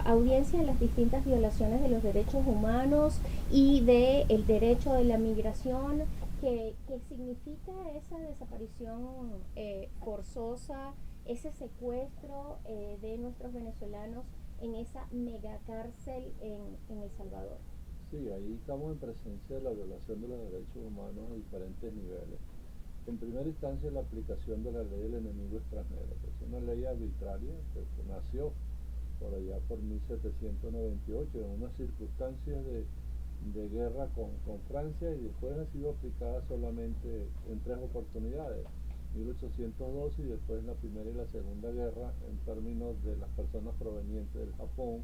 audiencia las distintas violaciones de los derechos humanos y del derecho de la migración que significa esa desaparición forzosa, ese secuestro de nuestros venezolanos en esa megacárcel en El Salvador. Sí, ahí estamos en presencia de la violación de los derechos humanos a diferentes niveles. En primera instancia, la aplicación de la ley del enemigo extranjero, que es una ley arbitraria que nació por allá por 1798 en unas circunstancias de guerra con Francia y después ha sido aplicada solamente en tres oportunidades, 1812 y después en la Primera y la Segunda Guerra en términos de las personas provenientes del Japón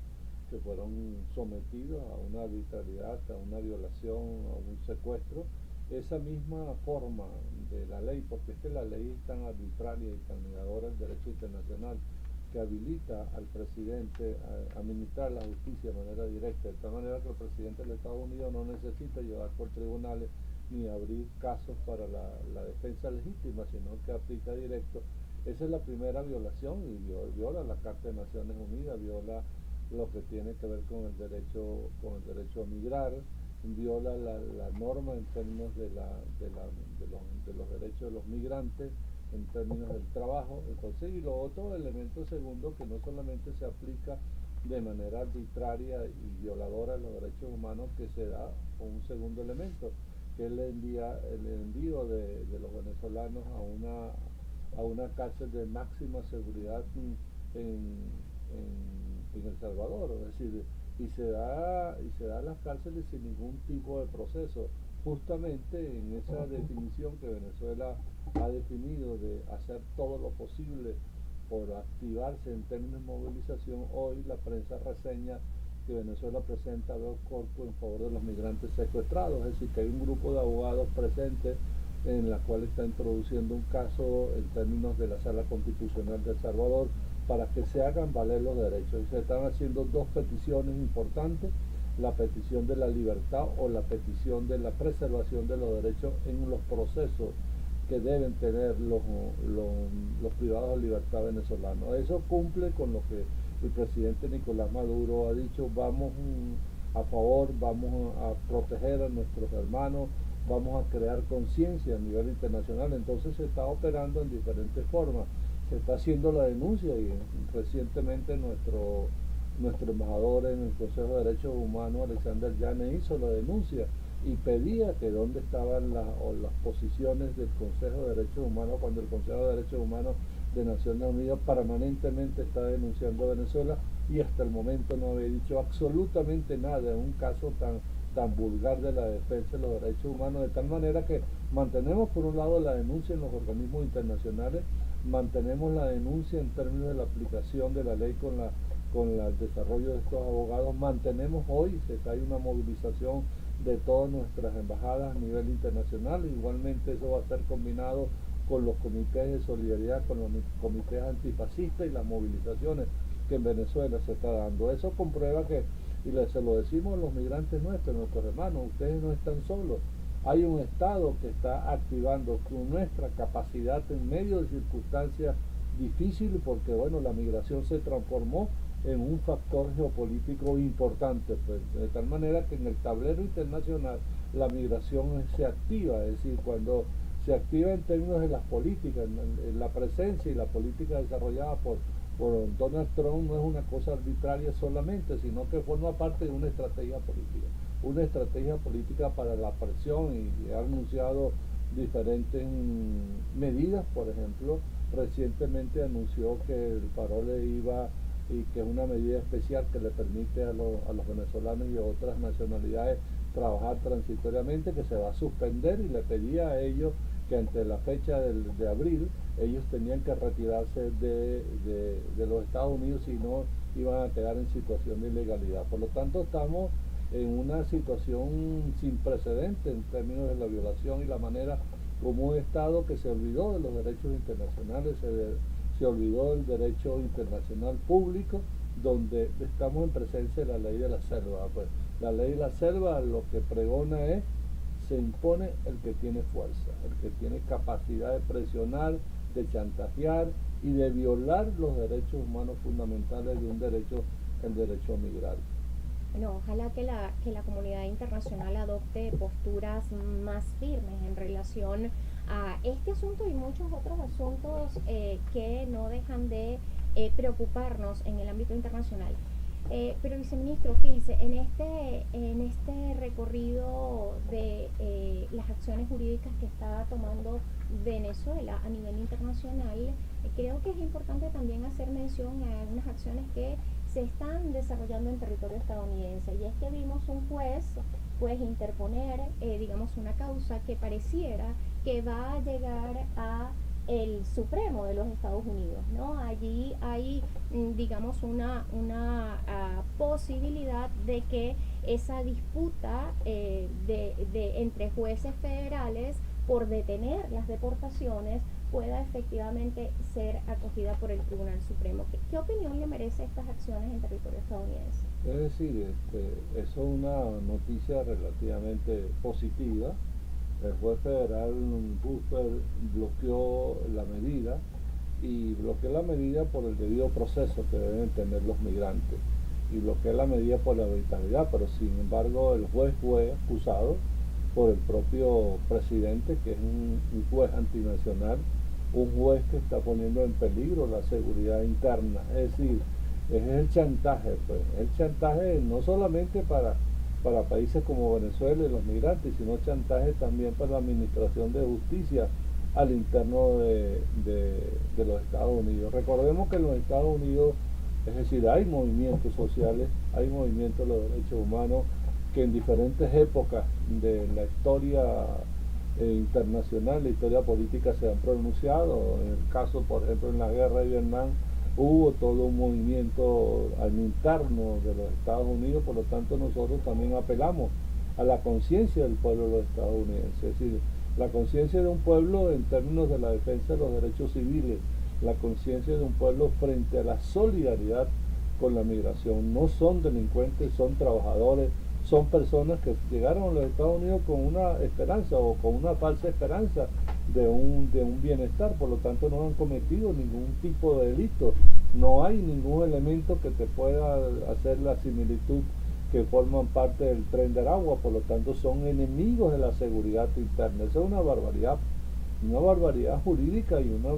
que fueron sometidos a una arbitrariedad, a una violación, a un secuestro. Esa misma forma de la ley, porque es que la ley es tan arbitraria y tan negadora del derecho internacional, que habilita al presidente a administrar la justicia de manera directa, de tal manera que el presidente de los Estados Unidos no necesita llevar por tribunales ni abrir casos para la defensa legítima, sino que aplica directo. Esa es la primera violación y viola la Carta de Naciones Unidas, viola lo que tiene que ver con el derecho a migrar, viola la norma en términos de los derechos de los migrantes, en términos del trabajo. Entonces, y lo otro elemento segundo, que no solamente se aplica de manera arbitraria y violadora de los derechos humanos, que se da con un segundo elemento, que es el envío de los venezolanos a una cárcel de máxima seguridad en El Salvador, es decir, y se da las cárceles sin ningún tipo de proceso, justamente en esa definición que Venezuela ha definido de hacer todo lo posible por activarse en términos de movilización. Hoy la prensa reseña que Venezuela presenta dos corpos en favor de los migrantes secuestrados, es decir, que hay un grupo de abogados presentes en la cual está introduciendo un caso en términos de la Sala Constitucional de El Salvador para que se hagan valer los derechos. Y se están haciendo dos peticiones importantes, la petición de la libertad o la petición de la preservación de los derechos en los procesos que deben tener los privados de libertad venezolanos. Eso cumple con lo que el presidente Nicolás Maduro ha dicho: vamos a favor, vamos a proteger a nuestros hermanos, vamos a crear conciencia a nivel internacional. Entonces se está operando en diferentes formas, se está haciendo la denuncia y recientemente nuestro embajador en el Consejo de Derechos Humanos, Alexander Yane, hizo la denuncia y pedía que dónde estaban las posiciones del Consejo de Derechos Humanos, cuando el Consejo de Derechos Humanos de Naciones Unidas permanentemente está denunciando a Venezuela y hasta el momento no había dicho absolutamente nada en un caso tan vulgar de la defensa de los derechos humanos, de tal manera que mantenemos por un lado la denuncia en los organismos internacionales, mantenemos la denuncia en términos de la aplicación de la ley con el desarrollo de estos abogados, mantenemos hoy, hay una movilización de todas nuestras embajadas a nivel internacional. Igualmente eso va a ser combinado con los comités de solidaridad, con los comités antifascistas y las movilizaciones que en Venezuela se está dando. Eso comprueba que, y se lo decimos a los migrantes nuestros hermanos, ustedes no están solos. Hay un Estado que está activando nuestra capacidad en medio de circunstancias difíciles, porque bueno, la migración se transformó en un factor geopolítico importante, pues, de tal manera que en el tablero internacional la migración se activa, es decir, cuando se activa en términos de las políticas, en la presencia y la política desarrollada por Donald Trump no es una cosa arbitraria solamente, sino que forma parte de una estrategia política para la presión, y ha anunciado diferentes medidas. Por ejemplo, recientemente anunció que el parole iba, y que es una medida especial que le permite a los venezolanos y a otras nacionalidades trabajar transitoriamente, que se va a suspender, y le pedía a ellos que ante la fecha de abril ellos tenían que retirarse de los Estados Unidos, si no iban a quedar en situación de ilegalidad. Por lo tanto, estamos en una situación sin precedentes en términos de la violación y la manera como un Estado que se olvidó de los derechos internacionales, se olvidó del derecho internacional público, donde estamos en presencia de la ley de la selva. Pues la ley de la selva lo que pregona es: se impone el que tiene fuerza, el que tiene capacidad de presionar, de chantajear y de violar los derechos humanos fundamentales de un derecho el derecho a migrar. Bueno, ojalá que la comunidad internacional adopte posturas más firmes en relación a este asunto y muchos otros asuntos que no dejan de preocuparnos en el ámbito internacional. Pero viceministro, fíjese, en este recorrido de las acciones jurídicas que está tomando Venezuela a nivel internacional, creo que es importante también hacer mención a algunas acciones que se están desarrollando en territorio estadounidense. Y es que vimos un juez pues interponer, digamos, una causa que pareciera que va a llegar a el Supremo de los Estados Unidos, ¿no? Allí hay, digamos, una posibilidad de que esa disputa entre jueces federales por detener las deportaciones pueda efectivamente ser acogida por el Tribunal Supremo. ¿Qué opinión le merece estas acciones en territorio estadounidense? Es decir, eso es una noticia relativamente positiva. El juez federal Booker bloqueó la medida y bloqueó la medida por el debido proceso que deben tener los migrantes y bloqueó la medida por la arbitrariedad, pero sin embargo el juez fue acusado por el propio presidente, que es un juez antinacional, un juez que está poniendo en peligro la seguridad interna. Es decir, es el chantaje, pues, el chantaje no solamente para países como Venezuela y los migrantes, sino chantaje también para la administración de justicia al interno de los Estados Unidos. Recordemos que en los Estados Unidos, es decir, hay movimientos sociales, hay movimientos de los derechos humanos que en diferentes épocas de la historia internacional, la historia política se han pronunciado. En el caso, por ejemplo, en la guerra de Vietnam, hubo todo un movimiento al interno de los Estados Unidos, por lo tanto nosotros también apelamos a la conciencia del pueblo de los estadounidenses, es decir, la conciencia de un pueblo en términos de la defensa de los derechos civiles, la conciencia de un pueblo frente a la solidaridad con la migración. No son delincuentes, son trabajadores, son personas que llegaron a los Estados Unidos con una esperanza o con una falsa esperanza de un bienestar, por lo tanto no han cometido ningún tipo de delito, no hay ningún elemento que te pueda hacer la similitud que forman parte del Tren de Aragua, por lo tanto son enemigos de la seguridad interna. Esa es una barbaridad jurídica y una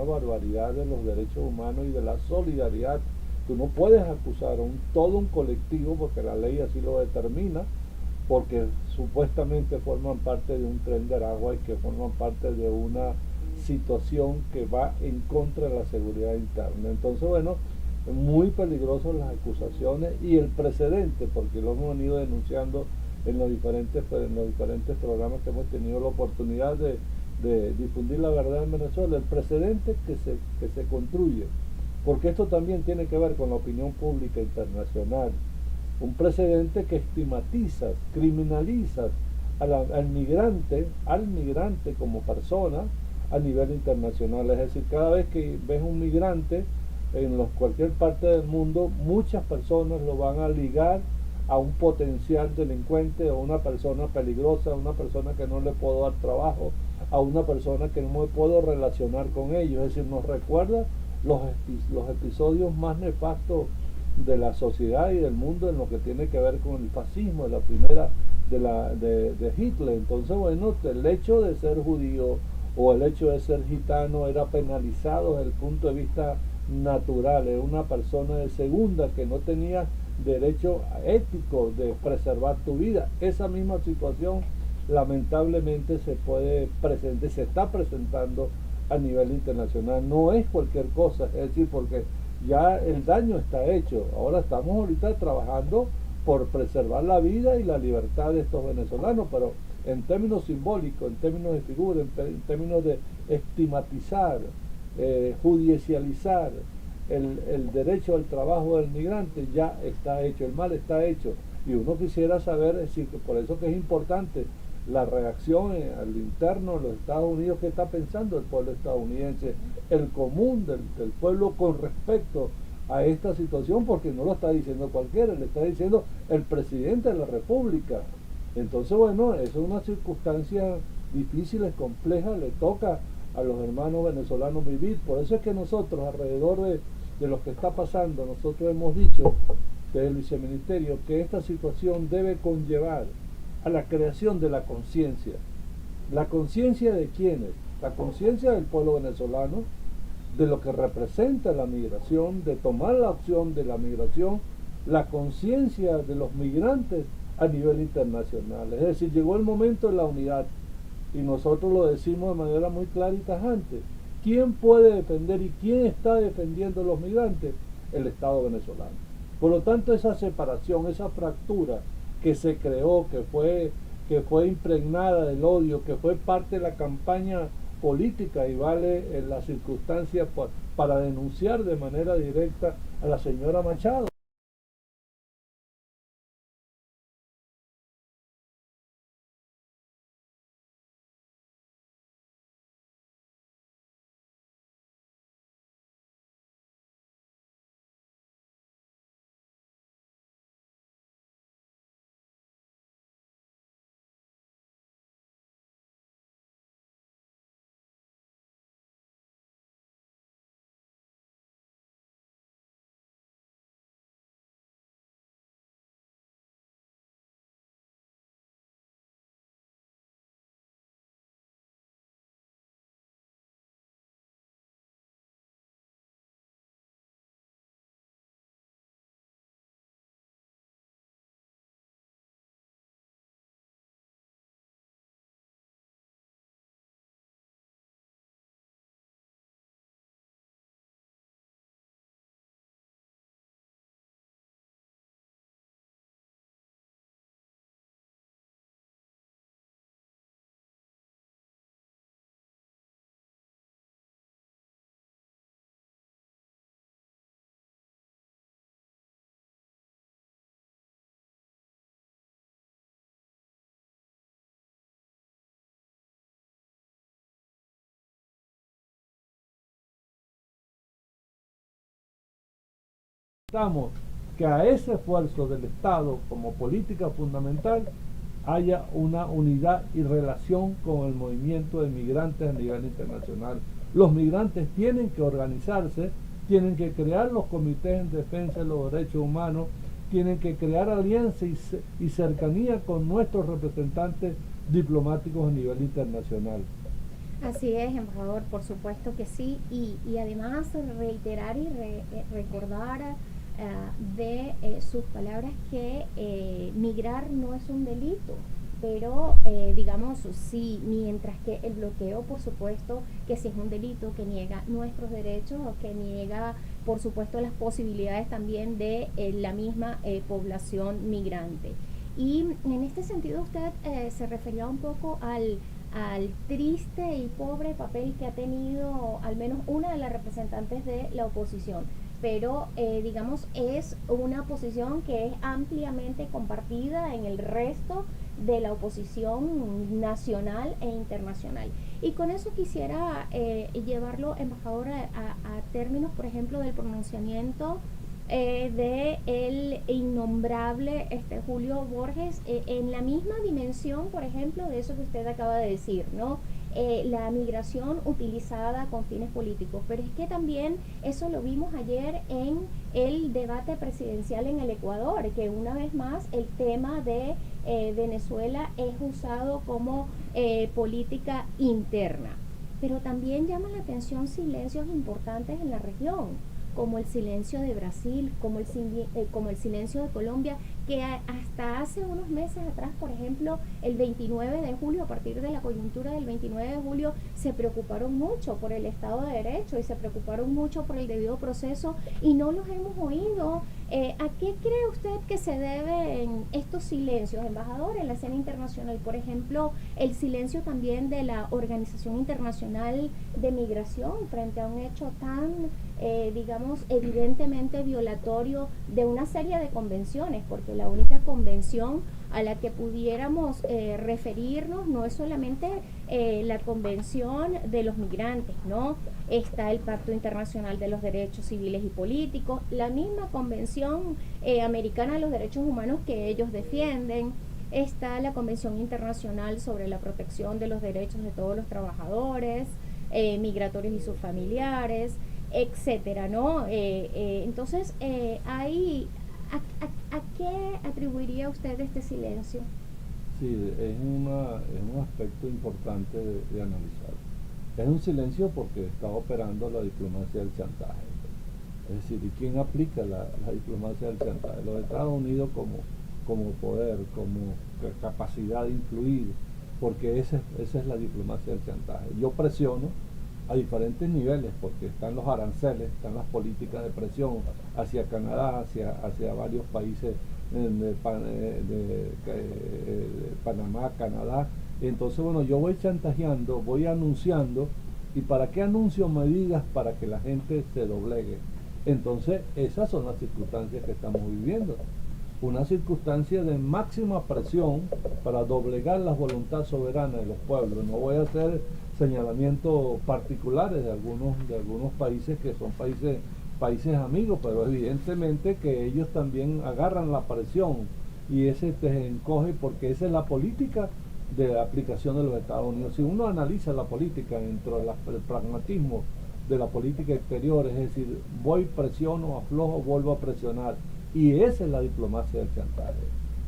barbaridad de los derechos humanos y de la solidaridad. Tú no puedes acusar a todo un colectivo, porque la ley así lo determina, porque supuestamente forman parte de un Tren de Aragua y que forman parte de una situación que va en contra de la seguridad interna. Entonces, bueno, muy peligrosas las acusaciones y el precedente, porque lo hemos venido denunciando en los diferentes programas que hemos tenido la oportunidad de difundir la verdad en Venezuela, el precedente que se construye, porque esto también tiene que ver con la opinión pública internacional, un precedente que estigmatiza, criminaliza al migrante como persona a nivel internacional. Es decir, cada vez que ves un migrante en cualquier parte del mundo, muchas personas lo van a ligar a un potencial delincuente, o una persona peligrosa, a una persona que no le puedo dar trabajo, a una persona que no me puedo relacionar con ellos. Es decir, nos recuerda los episodios más nefastos de la sociedad y del mundo en lo que tiene que ver con el fascismo, de Hitler. Entonces, bueno, el hecho de ser judío o el hecho de ser gitano era penalizado desde el punto de vista natural, era una persona de segunda que no tenía derecho ético de preservar tu vida. Esa misma situación lamentablemente se está presentando a nivel internacional. No es cualquier cosa, es decir, porque ya el daño está hecho. Ahora estamos ahorita trabajando por preservar la vida y la libertad de estos venezolanos, pero en términos simbólicos, en términos de figura, en términos de estigmatizar, judicializar el derecho al trabajo del migrante, ya está hecho, el mal está hecho. Y uno quisiera saber, es decir, que por eso que es importante la reacción al interno de los Estados Unidos, qué está pensando el pueblo estadounidense, el común del pueblo con respecto a esta situación, porque no lo está diciendo cualquiera, le está diciendo el presidente de la República. Entonces, bueno, eso es una circunstancia difícil, es compleja, le toca a los hermanos venezolanos vivir. Por eso es que nosotros, alrededor de lo que está pasando, nosotros hemos dicho desde el viceministerio que esta situación debe conllevar a la creación de la conciencia. ¿La conciencia de quiénes? La conciencia del pueblo venezolano, de lo que representa la migración, de tomar la opción de la migración, la conciencia de los migrantes a nivel internacional. Es decir, llegó el momento de la unidad y nosotros lo decimos de manera muy clara y tajante. ¿Quién puede defender y quién está defendiendo a los migrantes? El Estado venezolano. Por lo tanto, esa separación, esa fractura que se creó, que fue impregnada del odio, que fue parte de la campaña política y vale en las circunstancias para denunciar de manera directa a la señora Machado. Necesitamos que a ese esfuerzo del Estado como política fundamental haya una unidad y relación con el movimiento de migrantes a nivel internacional. Los migrantes tienen que organizarse, tienen que crear los comités en defensa de los derechos humanos, tienen que crear alianza y cercanía con nuestros representantes diplomáticos a nivel internacional. Así es, embajador, por supuesto que sí, y además reiterar y recordar de sus palabras que migrar no es un delito, pero digamos, sí, mientras que el bloqueo, por supuesto, que sí es un delito, que niega nuestros derechos o que niega, por supuesto, las posibilidades también de la misma población migrante. Y en este sentido usted se refería un poco al triste y pobre papel que ha tenido al menos una de las representantes de la oposición, pero digamos es una posición que es ampliamente compartida en el resto de la oposición nacional e internacional. Y con eso quisiera llevarlo, embajador, a términos, por ejemplo, del pronunciamiento de el innombrable Julio Borges, en la misma dimensión, por ejemplo, de eso que usted acaba de decir, ¿no? La migración utilizada con fines políticos, pero es que también eso lo vimos ayer en el debate presidencial en el Ecuador, que una vez más el tema de Venezuela es usado como política interna, pero también llama la atención silencios importantes en la región, como el silencio de Brasil, como el silencio de Colombia, que hasta hace unos meses atrás, por ejemplo, el 29 de julio, a partir de la coyuntura del 29 de julio, se preocuparon mucho por el Estado de Derecho y se preocuparon mucho por el debido proceso y no los hemos oído. ¿A qué cree usted que se deben estos silencios, embajador, en la escena internacional? Por ejemplo, el silencio también de la Organización Internacional de Migración frente a un hecho tan digamos, evidentemente violatorio de una serie de convenciones, porque la única convención a la que pudiéramos referirnos no es solamente la Convención de los Migrantes, ¿no? Está el Pacto Internacional de los Derechos Civiles y Políticos, la misma Convención Americana de los Derechos Humanos que ellos defienden, está la Convención Internacional sobre la Protección de los Derechos de todos los trabajadores migratorios y sus familiares, etcétera, ¿no? Entonces, ¿a qué atribuiría usted este silencio? Sí, es un aspecto importante de analizar. Es un silencio porque está operando la diplomacia del chantaje. Es decir, ¿y quién aplica la diplomacia del chantaje? Los Estados Unidos como poder, como capacidad de influir, porque esa es la diplomacia del chantaje. Yo presiono a diferentes niveles, porque están los aranceles, están las políticas de presión hacia Canadá, hacia varios países de Panamá, Canadá. Entonces, bueno, yo voy chantajeando, voy anunciando, y para qué anuncio me digas para que la gente se doblegue. Entonces, esas son las circunstancias que estamos viviendo. Una circunstancia de máxima presión para doblegar la voluntad soberana de los pueblos. No voy a hacer señalamientos particulares de algunos países que son países amigos, pero evidentemente que ellos también agarran la presión y ese te encoge, porque esa es la política de la aplicación de los Estados Unidos. Si uno analiza la política dentro del pragmatismo de la política exterior, es decir, voy, presiono, aflojo, vuelvo a presionar, y esa es la diplomacia del chantaje,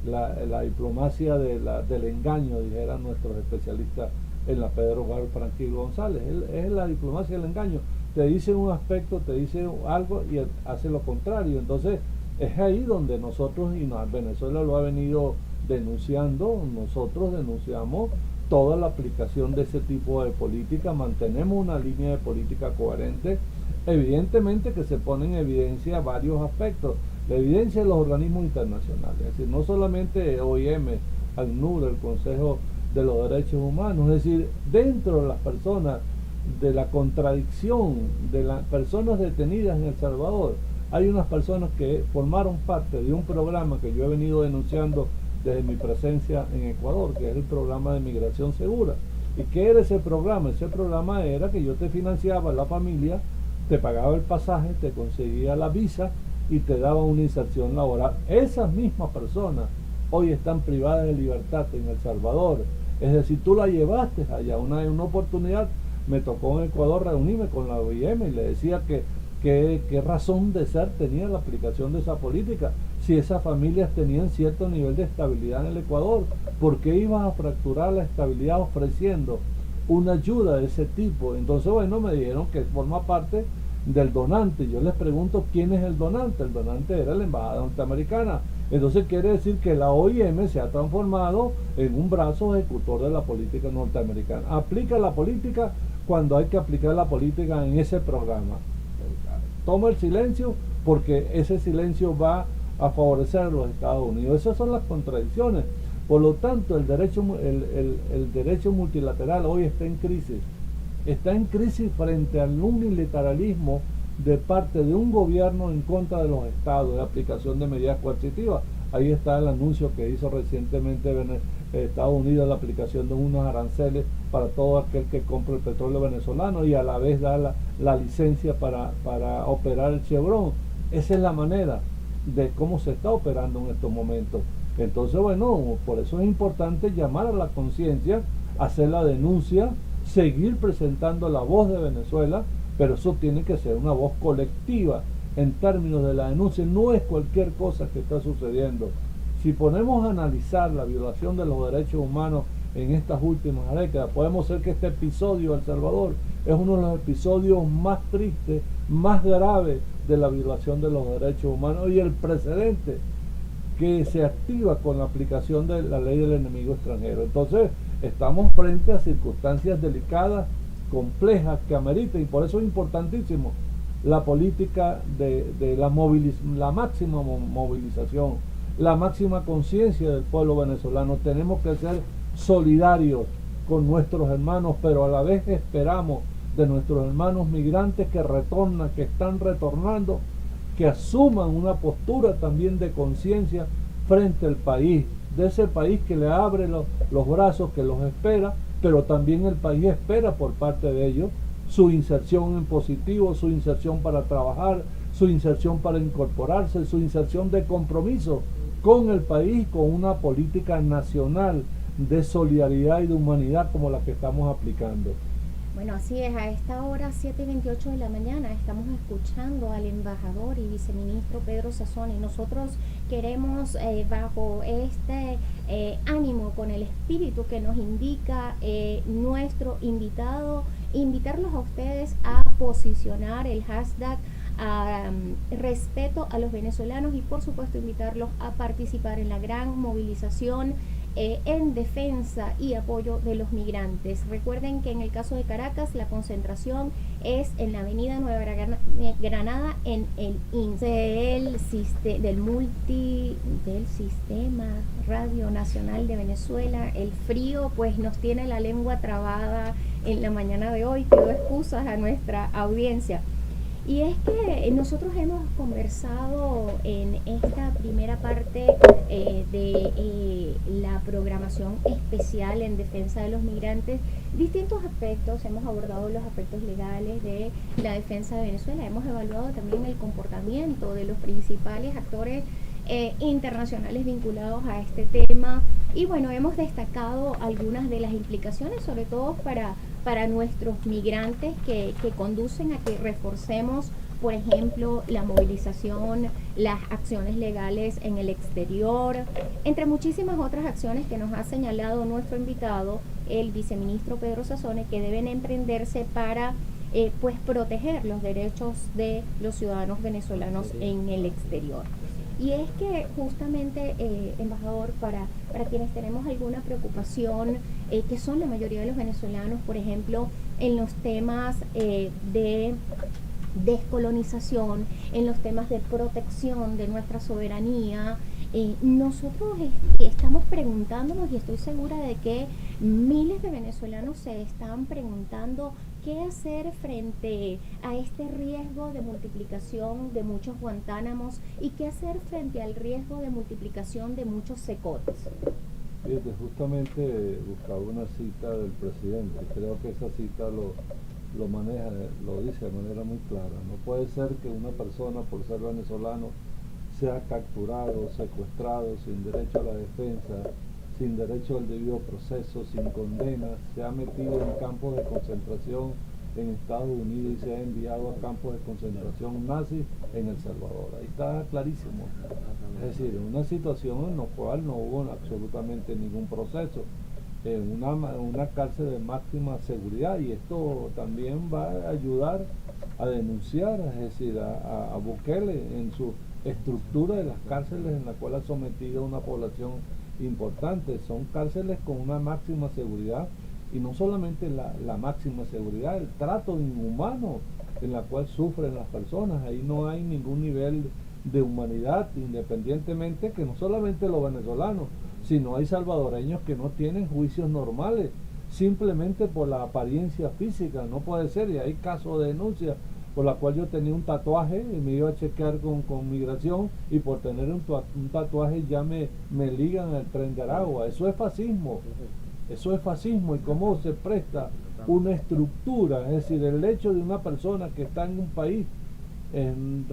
la diplomacia del engaño, dijeran nuestros especialistas en la Pedro Garo Franquillo González. Es la diplomacia del engaño. Te dice un aspecto, te dice algo y hace lo contrario. Entonces es ahí donde nosotros, y Venezuela lo ha venido denunciando, nosotros denunciamos toda la aplicación de ese tipo de política, mantenemos una línea de política coherente. Evidentemente que se pone en evidencia varios aspectos, la evidencia de los organismos internacionales, es decir, no solamente OIM, ACNUR, el Consejo de los Derechos Humanos, es decir, dentro de las personas, de la contradicción de las personas detenidas en El Salvador, hay unas personas que formaron parte de un programa que yo he venido denunciando desde mi presencia en Ecuador, que es el programa de migración segura. ¿Y qué era ese programa? Ese programa era que yo te financiaba la familia, te pagaba el pasaje, te conseguía la visa y te daba una inserción laboral. Esas mismas personas hoy están privadas de libertad en El Salvador. Es decir, tú la llevaste allá. Una oportunidad me tocó en Ecuador reunirme con la OIM y le decía que qué razón de ser tenía la aplicación de esa política. Si esas familias tenían cierto nivel de estabilidad en el Ecuador, ¿por qué ibas a fracturar la estabilidad ofreciendo una ayuda de ese tipo? Entonces, bueno, me dijeron que forma parte del donante. Yo les pregunto quién es el donante. El donante era la embajada norteamericana. Entonces quiere decir que la OIM se ha transformado en un brazo ejecutor de la política norteamericana. Aplica la política cuando hay que aplicar la política en ese programa. Toma el silencio porque ese silencio va a favorecer a los Estados Unidos. Esas son las contradicciones. Por lo tanto, el derecho multilateral hoy está en crisis. Está en crisis frente al unilateralismo de parte de un gobierno en contra de los estados, de aplicación de medidas coercitivas. Ahí está el anuncio que hizo recientemente Estados Unidos, la aplicación de unos aranceles para todo aquel que compre el petróleo venezolano y a la vez da la licencia para operar el Chevron. Esa es la manera de cómo se está operando en estos momentos. Entonces, bueno, por eso es importante llamar a la conciencia, hacer la denuncia, seguir presentando la voz de Venezuela, pero eso tiene que ser una voz colectiva en términos de la denuncia. No es cualquier cosa que está sucediendo. Si ponemos a analizar la violación de los derechos humanos en estas últimas décadas, podemos ver que este episodio de El Salvador es uno de los episodios más tristes, más graves de la violación de los derechos humanos y el precedente que se activa con la aplicación de la ley del enemigo extranjero. Entonces, estamos frente a circunstancias delicadas, complejas, que ameritan, y por eso es importantísimo la política de la máxima movilización, la máxima conciencia del pueblo venezolano. Tenemos que ser solidarios con nuestros hermanos, pero a la vez esperamos de nuestros hermanos migrantes que retornan, que están retornando, que asuman una postura también de conciencia frente al país, de ese país que le abre los brazos, que los espera, pero también el país espera por parte de ellos su inserción en positivo, su inserción para trabajar, su inserción para incorporarse, su inserción de compromiso con el país, con una política nacional de solidaridad y de humanidad como la que estamos aplicando. Bueno, así es, a esta hora 7:28 de la mañana estamos escuchando al embajador y viceministro Pedro Sassone y nosotros queremos bajo este ánimo, con el espíritu que nos indica nuestro invitado, invitarlos a ustedes a posicionar el hashtag respeto a los venezolanos y por supuesto invitarlos a participar en la gran movilización en defensa y apoyo de los migrantes. Recuerden que en el caso de Caracas la concentración es en la avenida Nueva Granada en el INSE del Sistema Radio Nacional de Venezuela. El frío pues nos tiene la lengua trabada en la mañana de hoy, pido excusas a nuestra audiencia. Y es que nosotros hemos conversado en esta primera parte de la programación especial en defensa de los migrantes distintos aspectos. Hemos abordado los aspectos legales de la defensa de Venezuela, hemos evaluado también el comportamiento de los principales actores internacionales vinculados a este tema y bueno, hemos destacado algunas de las implicaciones, sobre todo para nuestros migrantes que conducen a que reforcemos, por ejemplo, la movilización, las acciones legales en el exterior, entre muchísimas otras acciones que nos ha señalado nuestro invitado, el viceministro Pedro Sassone, que deben emprenderse para pues proteger los derechos de los ciudadanos venezolanos en el exterior. Y es que justamente, embajador, para quienes tenemos alguna preocupación, que son la mayoría de los venezolanos, por ejemplo, en los temas de descolonización, en los temas de protección de nuestra soberanía, nosotros estamos preguntándonos, y estoy segura de que miles de venezolanos se están preguntando qué hacer frente a este riesgo de multiplicación de muchos Guantánamos y qué hacer frente al riesgo de multiplicación de muchos secotes. Fíjate, justamente buscaba una cita del presidente, creo que esa cita lo maneja, lo dice de manera muy clara. No puede ser que una persona, por ser venezolano, sea capturado, secuestrado, sin derecho a la defensa, sin derecho al debido proceso, sin condena, sea metido en campos de concentración en Estados Unidos y sea enviado a campos de concentración nazi en El Salvador. Ahí está clarísimo. Es decir, una situación en la cual no hubo absolutamente ningún proceso, en una cárcel de máxima seguridad, y esto también va a ayudar a denunciar, es decir, a Bukele en su estructura de las cárceles en la cual ha sometido a una población importante. Son cárceles con una máxima seguridad, y no solamente la máxima seguridad, el trato inhumano en la cual sufren las personas. Ahí no hay ningún nivel de humanidad, independientemente que no solamente los venezolanos, sino hay salvadoreños que no tienen juicios normales simplemente por la apariencia física. No puede ser, y hay casos de denuncia por la cual yo tenía un tatuaje y me iba a chequear con migración, y por tener un tatuaje ya me ligan al Tren de Aragua. Eso es fascismo, y cómo se presta una estructura, es decir, el hecho de una persona que está en un país, en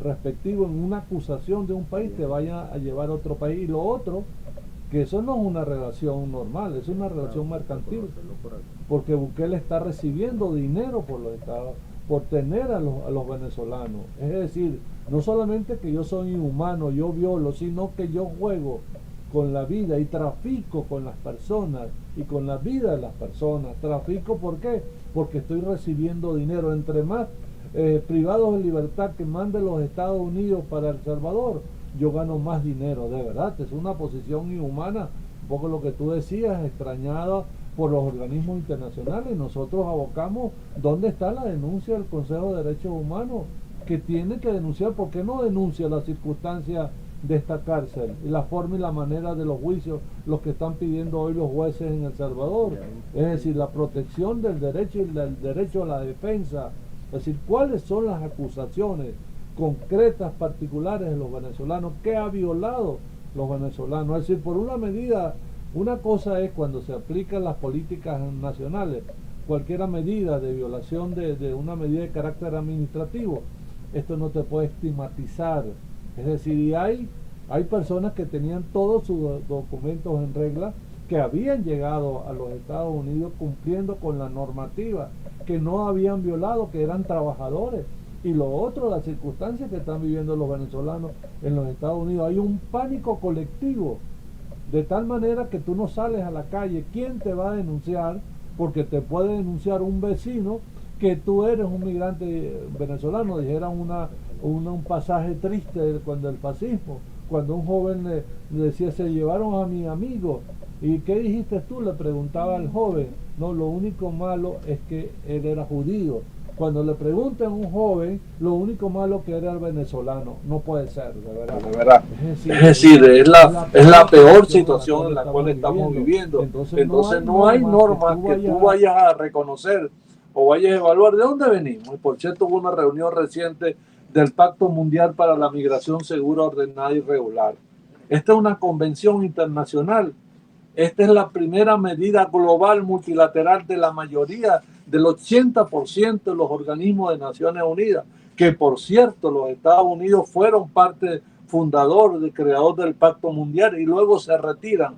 una acusación de un país, te vaya a llevar a otro país. Y lo otro, que eso no es una relación normal, es una relación mercantil, porque Bukele está recibiendo dinero por los estados, por tener a los venezolanos. Es decir, no solamente que yo soy inhumano, yo violo, sino que yo juego con la vida y trafico con las personas y con la vida de las personas. Trafico, ¿por qué? Porque estoy recibiendo dinero. Entre más privados de libertad que mande los Estados Unidos para El Salvador, yo gano más dinero. De verdad, es una posición inhumana, un poco lo que tú decías, extrañada por los organismos internacionales. Nosotros abocamos, ¿dónde está la denuncia del Consejo de Derechos Humanos? Que tiene que denunciar. ¿Por qué no denuncia las circunstancias de esta cárcel y la forma y la manera de los juicios, los que están pidiendo hoy los jueces en El Salvador? Es decir, la protección del derecho y del derecho a la defensa. Es decir, ¿cuáles son las acusaciones concretas, particulares de los venezolanos? ¿Qué ha violado los venezolanos? Es decir, por una medida, una cosa es cuando se aplican las políticas nacionales, cualquier medida de violación de una medida de carácter administrativo, esto no te puede estigmatizar. Es decir, y hay personas que tenían todos sus documentos en regla, que habían llegado a los Estados Unidos cumpliendo con la normativa que no habían violado, que eran trabajadores. Y lo otro, las circunstancias que están viviendo los venezolanos en los Estados Unidos. Hay un pánico colectivo, de tal manera que tú no sales a la calle. ¿Quién te va a denunciar? Porque te puede denunciar un vecino que tú eres un migrante venezolano. Dijeran un pasaje triste cuando el fascismo, cuando un joven le decía, se llevaron a mi amigo. ¿Y qué dijiste tú? Le preguntaba al joven. No, lo único malo es que él era judío. Cuando le preguntan a un joven, lo único malo que era el venezolano. No puede ser, de verdad. De verdad. Es decir, Es la peor situación en la cual estamos viviendo. Entonces no hay normas que tú vayas a reconocer o vayas a evaluar de dónde venimos. Y por cierto, hubo una reunión reciente del Pacto Mundial para la Migración Segura, Ordenada y Regular. Esta es una convención internacional. Esta es la primera medida global multilateral de la mayoría, del 80% de los organismos de Naciones Unidas, que por cierto los Estados Unidos fueron parte fundador, creador del Pacto Mundial y luego se retiran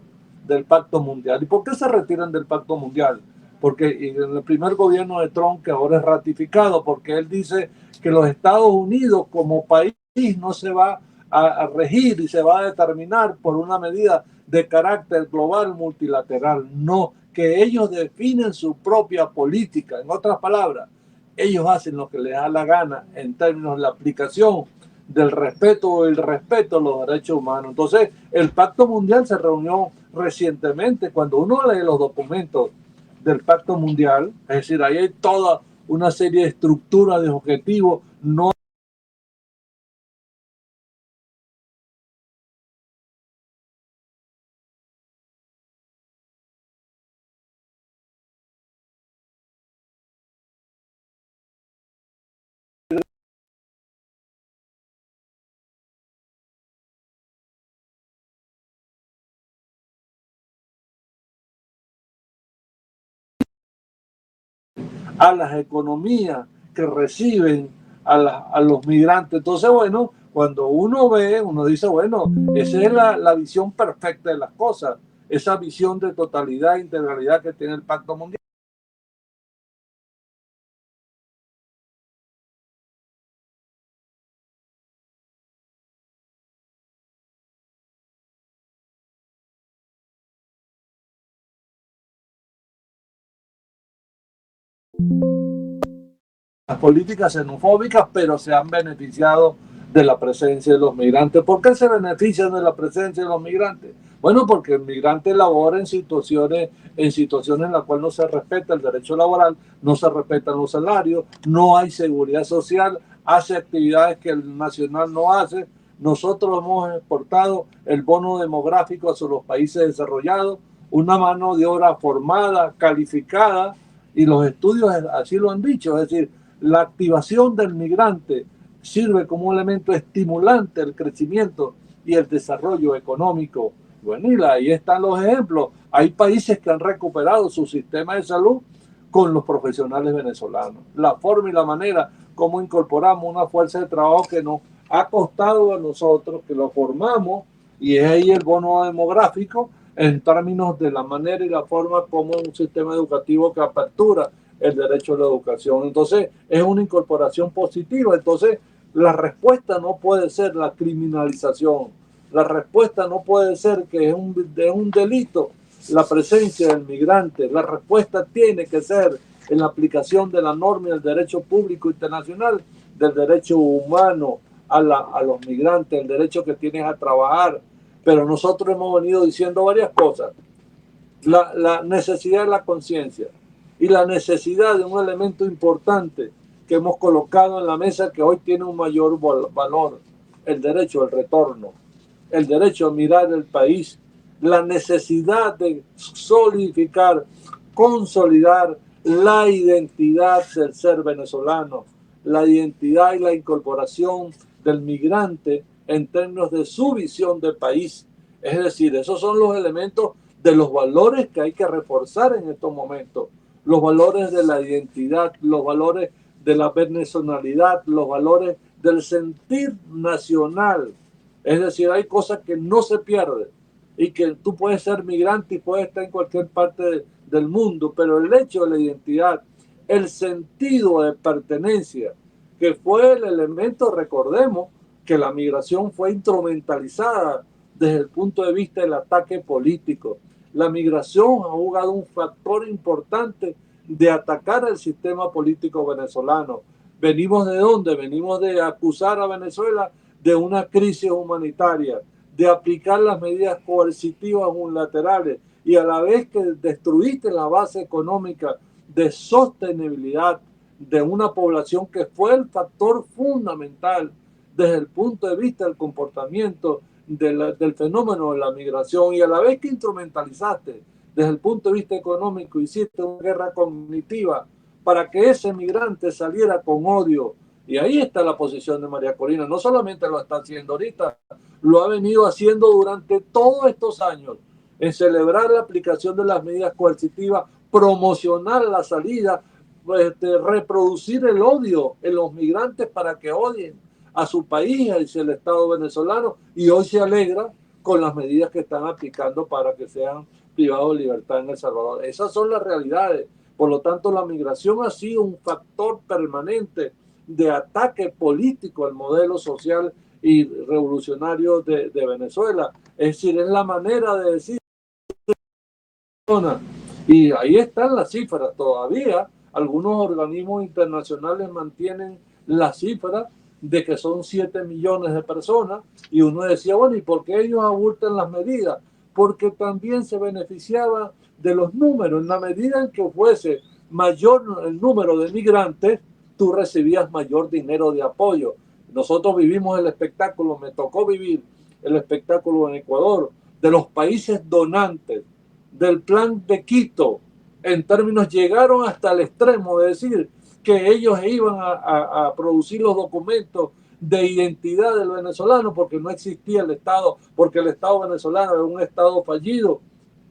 del Pacto Mundial. ¿Y por qué se retiran del Pacto Mundial? Porque en el primer gobierno de Trump, que ahora es ratificado, porque él dice que los Estados Unidos como país no se va a regir y se va a determinar por una medida de carácter global multilateral. No, que ellos definen su propia política. En otras palabras, ellos hacen lo que les da la gana en términos de la aplicación del respeto o el respeto a los derechos humanos. Entonces, el Pacto Mundial se reunió recientemente. Cuando uno lee los documentos del Pacto Mundial, es decir, ahí hay toda una serie de estructuras, de objetivos, no a las economías que reciben a los migrantes. Entonces, bueno, cuando uno ve, uno dice, bueno, esa es la visión perfecta de las cosas, esa visión de totalidad e integralidad que tiene el Pacto Mundial. Las políticas xenofóbicas, pero se han beneficiado de la presencia de los migrantes. ¿Por qué se benefician de la presencia de los migrantes? Bueno, porque el migrante labora en situaciones en las cuales no se respeta el derecho laboral, no se respetan los salarios, no hay seguridad social, hace actividades que el nacional no hace. Nosotros hemos exportado el bono demográfico hacia los países desarrollados, una mano de obra formada, calificada, y los estudios así lo han dicho, es decir, la activación del migrante sirve como un elemento estimulante al crecimiento y el desarrollo económico. Bueno, y ahí están los ejemplos. Hay países que han recuperado su sistema de salud con los profesionales venezolanos. La forma y la manera como incorporamos una fuerza de trabajo que nos ha costado a nosotros, que lo formamos, y es ahí el bono demográfico en términos de la manera y la forma como un sistema educativo que apertura el derecho a la educación. Entonces, es una incorporación positiva. Entonces, la respuesta no puede ser la criminalización. La respuesta no puede ser que es un delito la presencia del migrante. La respuesta tiene que ser en la aplicación de la norma y del derecho público internacional, del derecho humano a los migrantes, el derecho que tienen a trabajar. Pero nosotros hemos venido diciendo varias cosas. La necesidad de la conciencia y la necesidad de un elemento importante que hemos colocado en la mesa que hoy tiene un mayor valor, el derecho al retorno, el derecho a mirar el país, la necesidad de solidificar, consolidar la identidad del ser venezolano, la identidad y la incorporación del migrante en términos de su visión de país. Es decir, esos son los elementos de los valores que hay que reforzar en estos momentos. Los valores de la identidad, los valores de la venezonalidad, los valores del sentir nacional. Es decir, hay cosas que no se pierden y que tú puedes ser migrante y puedes estar en cualquier parte del mundo, pero el hecho de la identidad el sentido de pertenencia, que fue el elemento. Recordemos que la migración fue instrumentalizada desde el punto de vista del ataque político. La migración ha jugado un factor importante de atacar el sistema político venezolano. ¿Venimos de dónde? Venimos de acusar a Venezuela de una crisis humanitaria, de aplicar las medidas coercitivas unilaterales y a la vez que destruiste la base económica de sostenibilidad de una población que fue el factor fundamental desde el punto de vista del comportamiento del fenómeno de la migración, y a la vez que instrumentalizaste desde el punto de vista económico, hiciste una guerra cognitiva para que ese migrante saliera con odio. Y ahí está la posición de María Corina. No solamente lo está haciendo ahorita, lo ha venido haciendo durante todos estos años, en celebrar la aplicación de las medidas coercitivas, promocionar la salida, reproducir el odio en los migrantes para que odien a su país, hacia el Estado venezolano, y hoy se alegra con las medidas que están aplicando para que sean privados de libertad en El Salvador. Esas son las realidades. Por lo tanto, la migración ha sido un factor permanente de ataque político al modelo social y revolucionario de Venezuela. Es decir, es la manera de decir. Y ahí están las cifras. Todavía algunos organismos internacionales mantienen la cifra de que son 7 millones de personas, y uno decía, bueno, ¿y por qué ellos abultan las medidas? Porque también se beneficiaba de los números. En la medida en que fuese mayor el número de migrantes, tú recibías mayor dinero de apoyo. Nosotros vivimos el espectáculo, me tocó vivir el espectáculo en Ecuador, de los países donantes del plan de Quito. En términos, llegaron hasta el extremo de decir que ellos iban a producir los documentos de identidad del venezolano porque no existía el Estado, porque el Estado venezolano era un Estado fallido.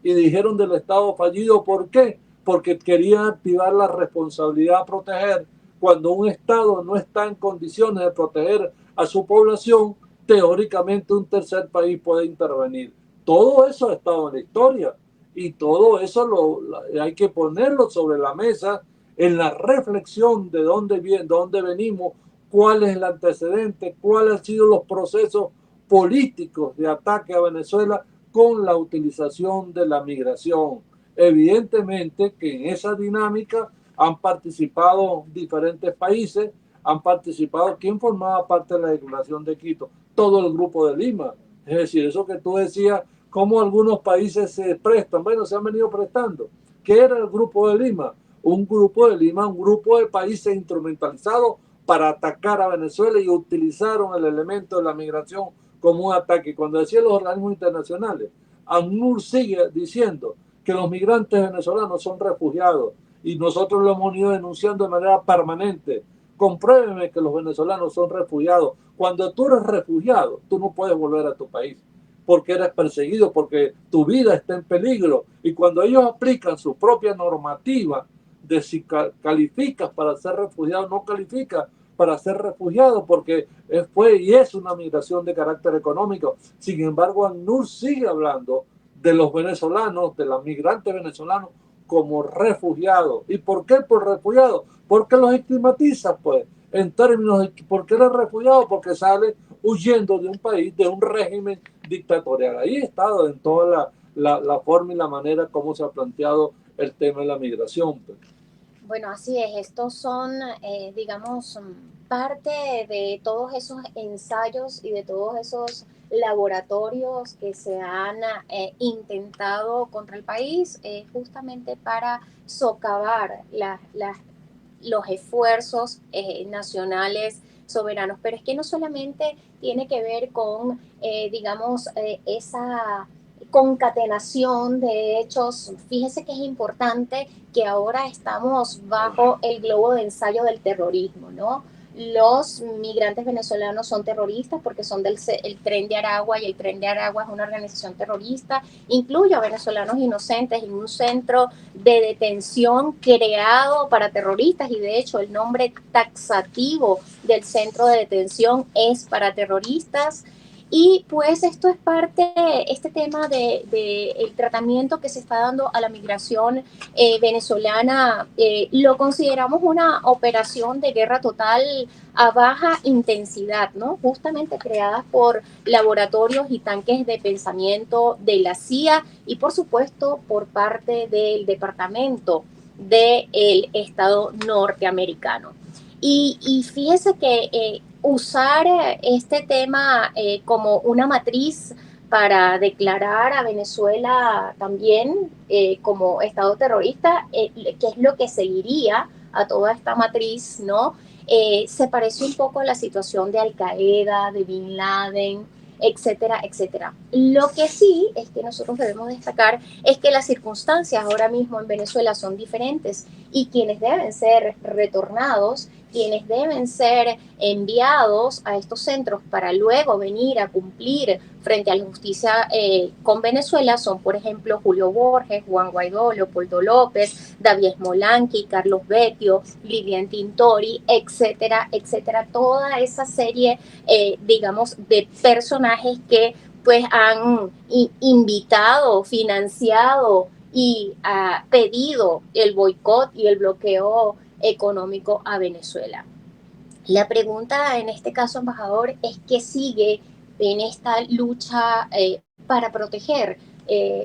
Y dijeron del Estado fallido, ¿por qué? Porque querían activar la responsabilidad a proteger. Cuando un Estado no está en condiciones de proteger a su población, teóricamente un tercer país puede intervenir. Todo eso ha estado en la historia, y todo eso hay que ponerlo sobre la mesa en la reflexión de dónde venimos, cuál es el antecedente, cuáles han sido los procesos políticos de ataque a Venezuela con la utilización de la migración. Evidentemente que en esa dinámica han participado diferentes países, han participado. ¿Quién formaba parte de la Declaración de Quito? Todo el Grupo de Lima. Es decir, eso que tú decías, cómo algunos países se prestan. Bueno, se han venido prestando. ¿Qué era el Grupo de Lima? Un Grupo de Lima, un grupo de países instrumentalizados para atacar a Venezuela, y utilizaron el elemento de la migración como un ataque. Cuando decían los organismos internacionales, ACNUR sigue diciendo que los migrantes venezolanos son refugiados, y nosotros lo hemos ido denunciando de manera permanente. Compruébeme que los venezolanos son refugiados. Cuando tú eres refugiado, tú no puedes volver a tu país, porque eres perseguido, porque tu vida está en peligro. Y cuando ellos aplican su propia normativa de si calificas para ser refugiado, no calificas para ser refugiado, porque fue y es una migración de carácter económico. Sin embargo, ACNUR sigue hablando de los venezolanos, de los migrantes venezolanos, como refugiados. ¿Y por qué por refugiados? Porque los estigmatiza, pues, en términos de por qué eres refugiado, porque sale huyendo de un país, de un régimen dictatorial. Ahí ha estado en toda la forma y la manera como se ha planteado el tema de la migración, pues. Bueno, así es. Estos son, digamos, parte de todos esos ensayos y de todos esos laboratorios que se han intentado contra el país, justamente para socavar los esfuerzos nacionales soberanos. Pero es que no solamente tiene que ver con, digamos, esa concatenación de hechos. Fíjese que es importante que ahora estamos bajo el globo de ensayo del terrorismo, ¿no? Los migrantes venezolanos son terroristas porque son del el Tren de Aragua, y el Tren de Aragua es una organización terrorista. Incluye a venezolanos inocentes en un centro de detención creado para terroristas, y de hecho el nombre taxativo del centro de detención es para terroristas. Y pues esto es parte, este tema de el tratamiento que se está dando a la migración venezolana, lo consideramos una operación de guerra total a baja intensidad, ¿no? Justamente creadas por laboratorios y tanques de pensamiento de la CIA y por supuesto por parte del Departamento del Estado norteamericano. Y fíjese que usar este tema como una matriz para declarar a Venezuela también como Estado terrorista, que es lo que seguiría a toda esta matriz, ¿no? Se parece un poco a la situación de Al Qaeda, de Bin Laden, etcétera, etcétera. Lo que sí es que nosotros debemos destacar es que las circunstancias ahora mismo en Venezuela son diferentes y quienes deben ser retornados, quienes deben ser enviados a estos centros para luego venir a cumplir frente a la justicia con Venezuela son, por ejemplo, Julio Borges, Juan Guaidó, Leopoldo López, David Molanqui, Carlos Betio, Lilian Tintori, etcétera, etcétera. Toda esa serie, digamos, de personajes que pues han invitado, financiado y pedido el boicot y el bloqueo económico a Venezuela. La pregunta en este caso, embajador, es qué sigue en esta lucha para proteger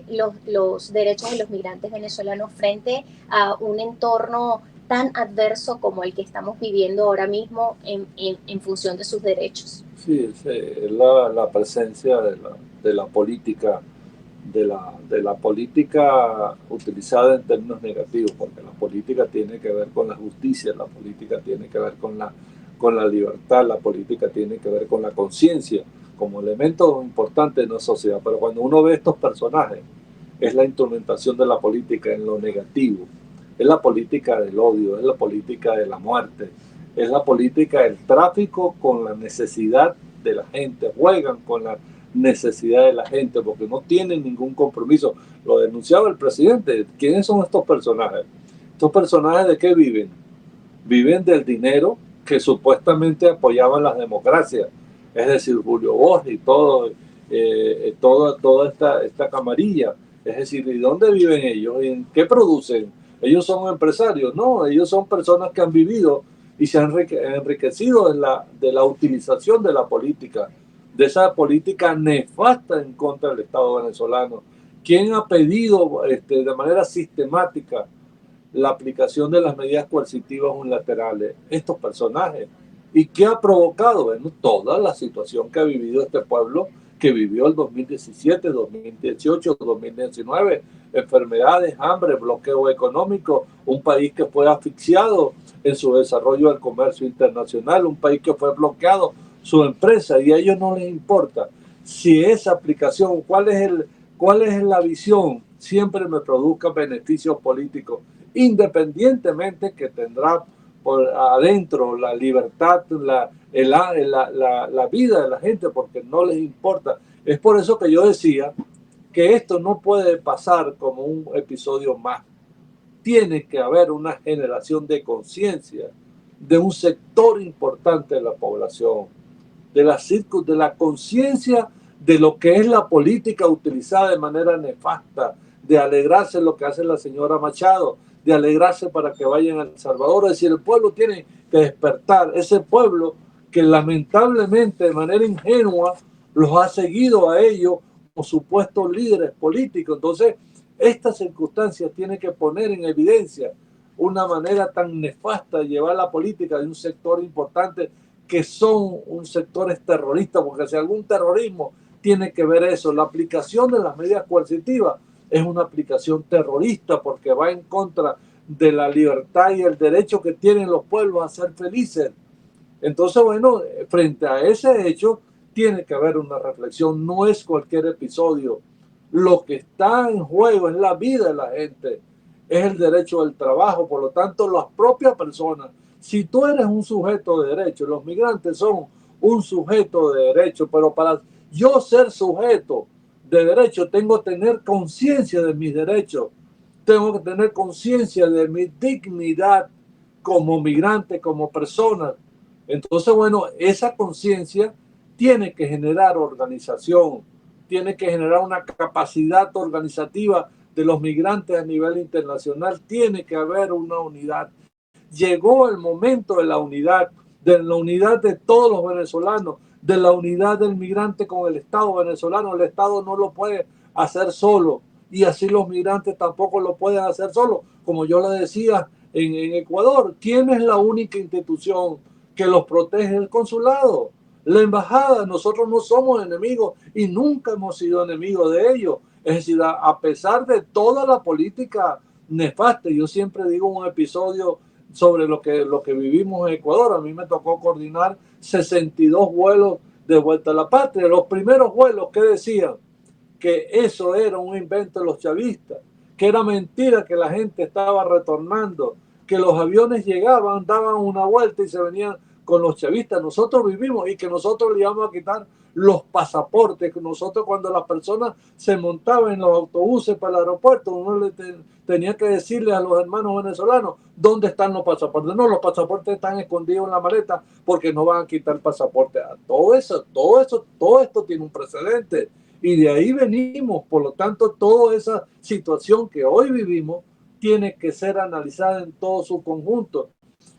los derechos de los migrantes venezolanos frente a un entorno tan adverso como el que estamos viviendo ahora mismo en función de sus derechos. Sí, es la presencia de la política, de la política utilizada en términos negativos, porque la política tiene que ver con la justicia, la política tiene que ver con la libertad, la política tiene que ver con la conciencia, como elemento importante en una sociedad. Pero cuando uno ve estos personajes, es la instrumentación de la política en lo negativo, es la política del odio, es la política de la muerte, es la política del tráfico con la necesidad de la gente, juegan con la necesidad de la gente porque no tienen ningún compromiso. Lo denunciaba el presidente. ¿Quiénes son estos personajes? ¿Estos personajes de qué viven? Viven del dinero que supuestamente apoyaban las democracias, es decir, Julio Borges y toda esta camarilla. Es decir, ¿y dónde viven ellos? ¿En qué producen? ¿Ellos son empresarios? No, ellos son personas que han vivido y se han enriquecido de la utilización de la política, de esa política nefasta en contra del Estado venezolano. ¿Quién ha pedido de manera sistemática la aplicación de las medidas coercitivas unilaterales? Estos personajes. ¿Y qué ha provocado? Bueno, toda la situación que ha vivido este pueblo, que vivió el 2017, 2018, 2019, enfermedades, hambre, bloqueo económico, un país que fue asfixiado en su desarrollo del comercio internacional, un país que fue bloqueado su empresa, y a ellos no les importa si esa aplicación, cuál es la visión, siempre me produzca beneficios políticos, independientemente que tendrá por adentro la libertad, la vida de la gente, porque no les importa. Es por eso que yo decía que esto no puede pasar como un episodio más. Tiene que haber una generación de conciencia de un sector importante de la población, de la conciencia de lo que es la política utilizada de manera nefasta, de alegrarse lo que hace la señora Machado, de alegrarse para que vayan a El Salvador. Es decir, el pueblo tiene que despertar, ese pueblo que lamentablemente de manera ingenua los ha seguido a ellos como supuestos líderes políticos. Entonces, esta circunstancia tiene que poner en evidencia una manera tan nefasta de llevar la política de un sector importante que son un sector terrorista, porque si algún terrorismo tiene que ver eso, la aplicación de las medidas coercitivas es una aplicación terrorista porque va en contra de la libertad y el derecho que tienen los pueblos a ser felices. Entonces, bueno, frente a ese hecho tiene que haber una reflexión, no es cualquier episodio. Lo que está en juego es la vida de la gente, es el derecho del trabajo, por lo tanto, las propias personas. Si tú eres un sujeto de derecho, los migrantes son un sujeto de derecho, pero para yo ser sujeto de derecho tengo que tener conciencia de mis derechos, tengo que tener conciencia de mi dignidad como migrante, como persona. Entonces, bueno, esa conciencia tiene que generar organización, tiene que generar una capacidad organizativa de los migrantes a nivel internacional, tiene que haber una unidad. Llegó el momento de la unidad de todos los venezolanos, de la unidad del migrante con el Estado venezolano. El Estado no lo puede hacer solo y así los migrantes tampoco lo pueden hacer solo. Como yo le decía, en Ecuador, ¿quién es la única institución que los protege? El consulado, la embajada. Nosotros no somos enemigos y nunca hemos sido enemigos de ellos. Es decir, a pesar de toda la política nefasta, yo siempre digo un episodio sobre lo que vivimos en Ecuador. A mí me tocó coordinar 62 vuelos de vuelta a la patria. Los primeros vuelos que decían que eso era un invento de los chavistas, que era mentira, que la gente estaba retornando, que los aviones llegaban, daban una vuelta y se venían con los chavistas. Nosotros vivimos y que nosotros le íbamos a quitar los pasaportes, que nosotros cuando las personas se montaban en los autobuses para el aeropuerto, uno tenía que decirle a los hermanos venezolanos dónde están los pasaportes. No, los pasaportes están escondidos en la maleta porque no van a quitar el pasaporte. Todo esto tiene un precedente. Y de ahí venimos, por lo tanto, toda esa situación que hoy vivimos tiene que ser analizada en todo su conjunto.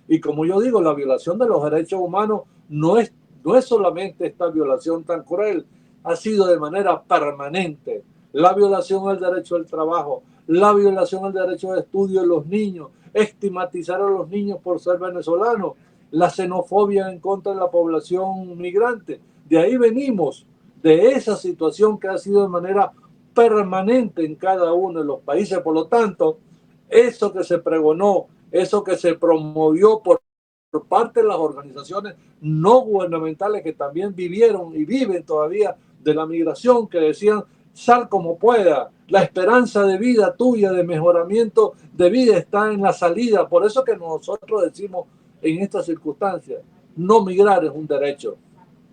Y como yo digo, la violación de los derechos humanos no es solamente esta violación tan cruel, ha sido de manera permanente. La violación al derecho al trabajo, la violación al derecho de estudio de los niños, estigmatizar a los niños por ser venezolanos, la xenofobia en contra de la población migrante. De ahí venimos, de esa situación que ha sido de manera permanente en cada uno de los países. Por lo tanto, eso que se pregonó, eso que se promovió por parte de las organizaciones no gubernamentales que también vivieron y viven todavía de la migración, que decían, sal como pueda, la esperanza de vida tuya, de mejoramiento de vida está en la salida. Por eso que nosotros decimos en estas circunstancias, no migrar es un derecho.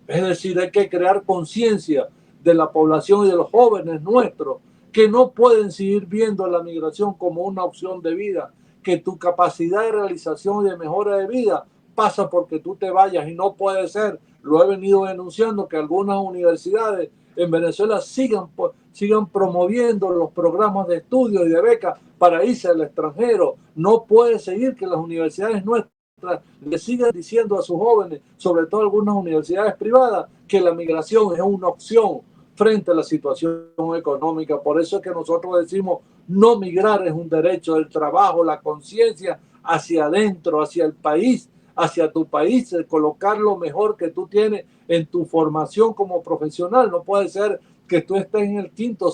Es decir, hay que crear conciencia de la población y de los jóvenes nuestros que no pueden seguir viendo la migración como una opción de vida, que tu capacidad de realización y de mejora de vida pasa porque tú te vayas y no puede ser. Lo he venido denunciando que algunas universidades en Venezuela sigan promoviendo los programas de estudio y de becas para irse al extranjero. No puede seguir que las universidades nuestras le sigan diciendo a sus jóvenes, sobre todo algunas universidades privadas, que la migración es una opción frente a la situación económica. Por eso es que nosotros decimos, no migrar es un derecho, el trabajo, la conciencia hacia adentro, hacia el país, hacia tu país, el colocar lo mejor que tú tienes en tu formación como profesional. No puede ser que tú estés en el quinto,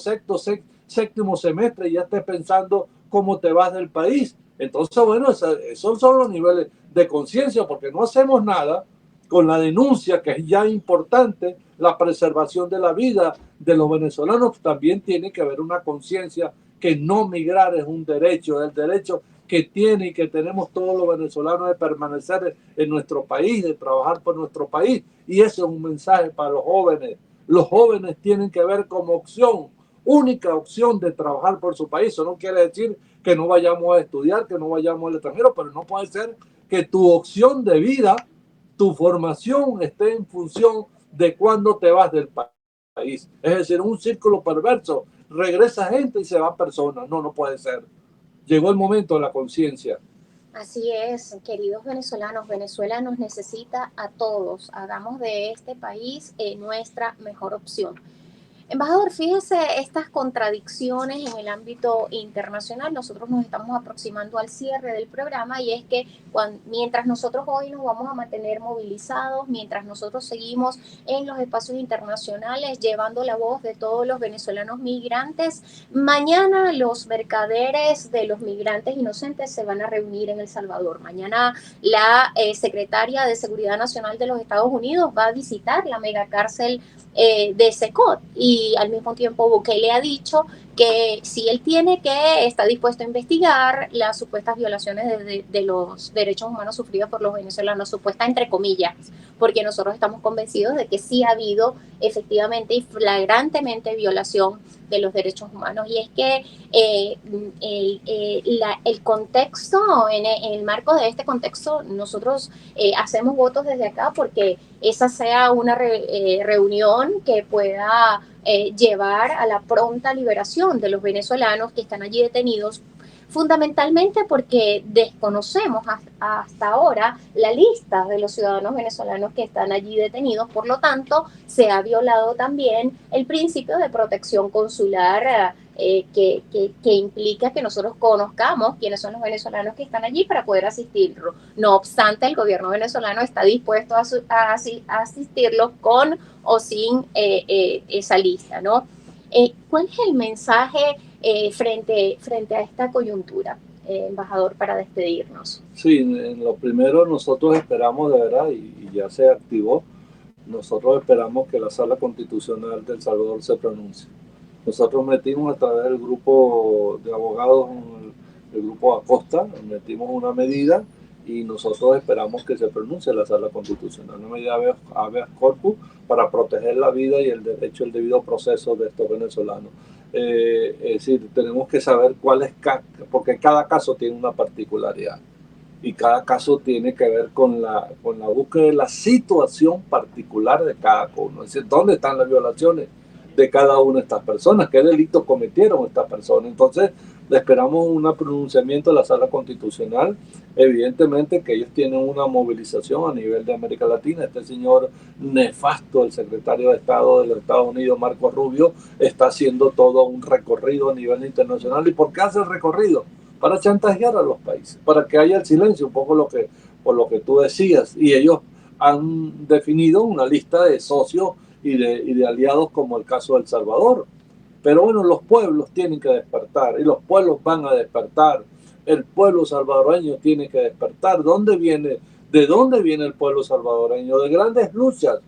séptimo semestre y ya estés pensando cómo te vas del país. Entonces, bueno, esos son los niveles de conciencia, porque no hacemos nada con la denuncia, que es ya importante, la preservación de la vida de los venezolanos. También tiene que haber una conciencia que no migrar es un derecho, el derecho que tiene y que tenemos todos los venezolanos de permanecer en nuestro país, de trabajar por nuestro país. Y eso es un mensaje para los jóvenes. Los jóvenes tienen que ver como opción, única opción de trabajar por su país. Eso no quiere decir que no vayamos a estudiar, que no vayamos al extranjero, pero no puede ser que tu opción de vida, tu formación esté en función de cuándo te vas del país. Es decir, un círculo perverso. Regresa gente y se va personas. No, no puede ser. Llegó el momento de la conciencia. Así es, queridos venezolanos, Venezuela nos necesita a todos. Hagamos de este país nuestra mejor opción. Embajador, fíjese estas contradicciones en el ámbito internacional. Nosotros nos estamos aproximando al cierre del programa y es que mientras nosotros hoy nos vamos a mantener movilizados, mientras nosotros seguimos en los espacios internacionales llevando la voz de todos los venezolanos migrantes, mañana los mercaderes de los migrantes inocentes se van a reunir en El Salvador. Mañana la secretaria de Seguridad Nacional de los Estados Unidos va a visitar la megacárcel de Secot, y al mismo tiempo Bukele ha dicho que si él tiene que, está dispuesto a investigar las supuestas violaciones de los derechos humanos sufridos por los venezolanos, supuesta entre comillas, porque nosotros estamos convencidos de que sí ha habido efectivamente y flagrantemente violación de los derechos humanos. Y es que el contexto, en el marco de este contexto, nosotros hacemos votos desde acá porque esa sea una reunión que pueda llevar a la pronta liberación de los venezolanos que están allí detenidos, fundamentalmente porque desconocemos hasta ahora la lista de los ciudadanos venezolanos que están allí detenidos. Por lo tanto, se ha violado también el principio de protección consular que implica que nosotros conozcamos quiénes son los venezolanos que están allí para poder asistirlos. No obstante, el gobierno venezolano está dispuesto a asistirlos con o sin esa lista, ¿no? ¿Cuál es el mensaje frente a esta coyuntura, embajador, para despedirnos? Sí, en lo primero nosotros esperamos de verdad, y ya se activó, nosotros esperamos que la Sala Constitucional de El Salvador se pronuncie. Nosotros metimos a través del grupo de abogados, el grupo Acosta, metimos una medida y nosotros esperamos que se pronuncie la Sala Constitucional, una medida habeas corpus para proteger la vida y el derecho al debido proceso de estos venezolanos. Es decir, tenemos que saber cuál es, porque cada caso tiene una particularidad y cada caso tiene que ver con la búsqueda de la situación particular de cada uno. Es decir, ¿dónde están las violaciones de cada una de estas personas? ¿Qué delitos cometieron estas personas? Entonces, le esperamos un pronunciamiento de la Sala Constitucional. Evidentemente que ellos tienen una movilización a nivel de América Latina. Este señor nefasto, el secretario de Estado de los Estados Unidos, Marco Rubio, está haciendo todo un recorrido a nivel internacional. ¿Y por qué hace el recorrido? Para chantajear a los países, para que haya el silencio, un poco por lo que tú decías. Y ellos han definido una lista de socios y de aliados, como el caso de El Salvador. Pero bueno, los pueblos tienen que despertar y los pueblos van a despertar. El pueblo salvadoreño tiene que despertar. ¿De dónde viene el pueblo salvadoreño? De grandes luchas.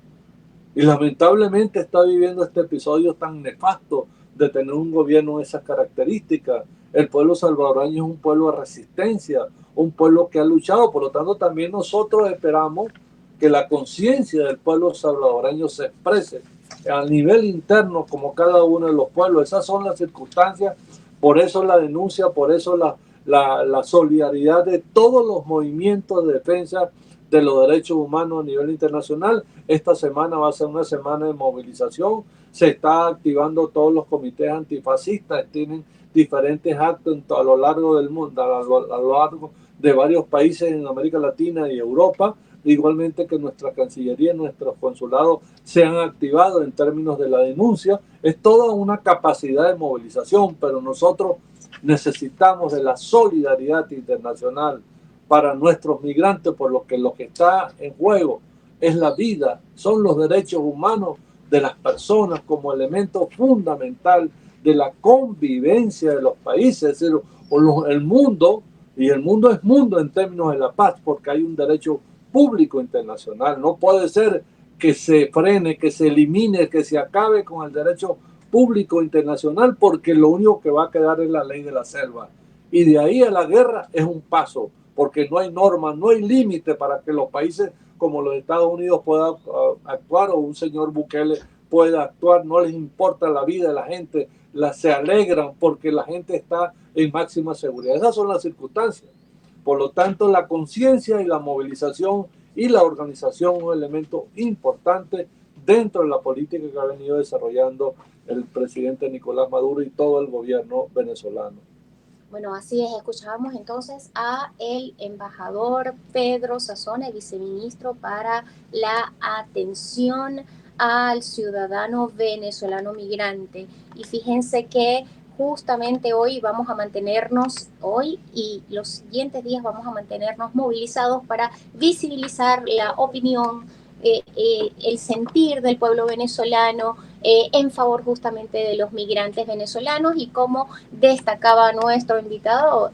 Y lamentablemente está viviendo este episodio tan nefasto de tener un gobierno de esas características. El pueblo salvadoreño es un pueblo de resistencia, un pueblo que ha luchado. Por lo tanto, también nosotros esperamos que la conciencia del pueblo salvadoreño se exprese a nivel interno como cada uno de los pueblos. Esas son las circunstancias, por eso la denuncia, por eso la solidaridad de todos los movimientos de defensa de los derechos humanos a nivel internacional. Esta semana va a ser una semana de movilización, se está activando todos los comités antifascistas, tienen diferentes actos a lo largo del mundo, a lo largo de varios países en América Latina y Europa. Igualmente que nuestra Cancillería y nuestros consulados se han activado en términos de la denuncia. Es toda una capacidad de movilización, pero nosotros necesitamos de la solidaridad internacional para nuestros migrantes, por lo que está en juego es la vida, son los derechos humanos de las personas como elemento fundamental de la convivencia de los países. Es decir, el mundo, y el mundo es mundo en términos de la paz, porque hay un derecho público internacional. No puede ser que se frene, que se elimine, que se acabe con el derecho público internacional, porque lo único que va a quedar es la ley de la selva. Y de ahí a la guerra es un paso, porque no hay normas, no hay límite para que los países como los Estados Unidos puedan actuar, o un señor Bukele pueda actuar. No les importa la vida de la gente, se alegran porque la gente está en máxima seguridad. Esas son las circunstancias. Por lo tanto, la conciencia y la movilización y la organización es un elemento importante dentro de la política que ha venido desarrollando el presidente Nicolás Maduro y todo el gobierno venezolano. Bueno, así es. Escuchábamos entonces a el embajador Pedro Sazón, el viceministro para la atención al ciudadano venezolano migrante. Y fíjense que justamente hoy vamos a mantenernos, hoy y los siguientes días vamos a mantenernos movilizados para visibilizar la opinión, el sentir del pueblo venezolano en favor justamente de los migrantes venezolanos. Y como destacaba nuestro invitado,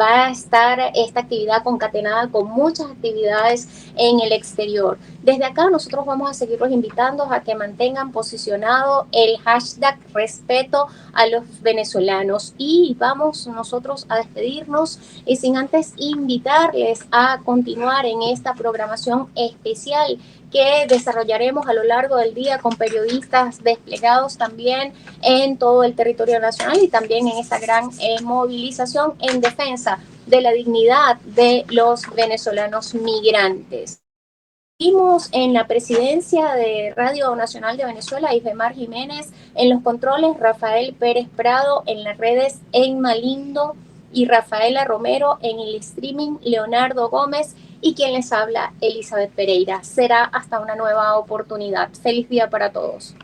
va a estar esta actividad concatenada con muchas actividades en el exterior. Desde acá nosotros vamos a seguirlos invitando a que mantengan posicionado el hashtag respeto a los venezolanos, y vamos nosotros a despedirnos y sin antes invitarles a continuar en esta programación especial que desarrollaremos a lo largo del día con periodistas desplegados también en todo el territorio nacional y también en esta gran movilización en defensa de la dignidad de los venezolanos migrantes. Seguimos en la presidencia de Radio Nacional de Venezuela, Ifemar Jiménez, en los controles, Rafael Pérez Prado, en las redes, Enma Lindo y Rafaela Romero, en el streaming, Leonardo Gómez, y quien les habla, Elizabeth Pereira. Será hasta una nueva oportunidad. Feliz día para todos.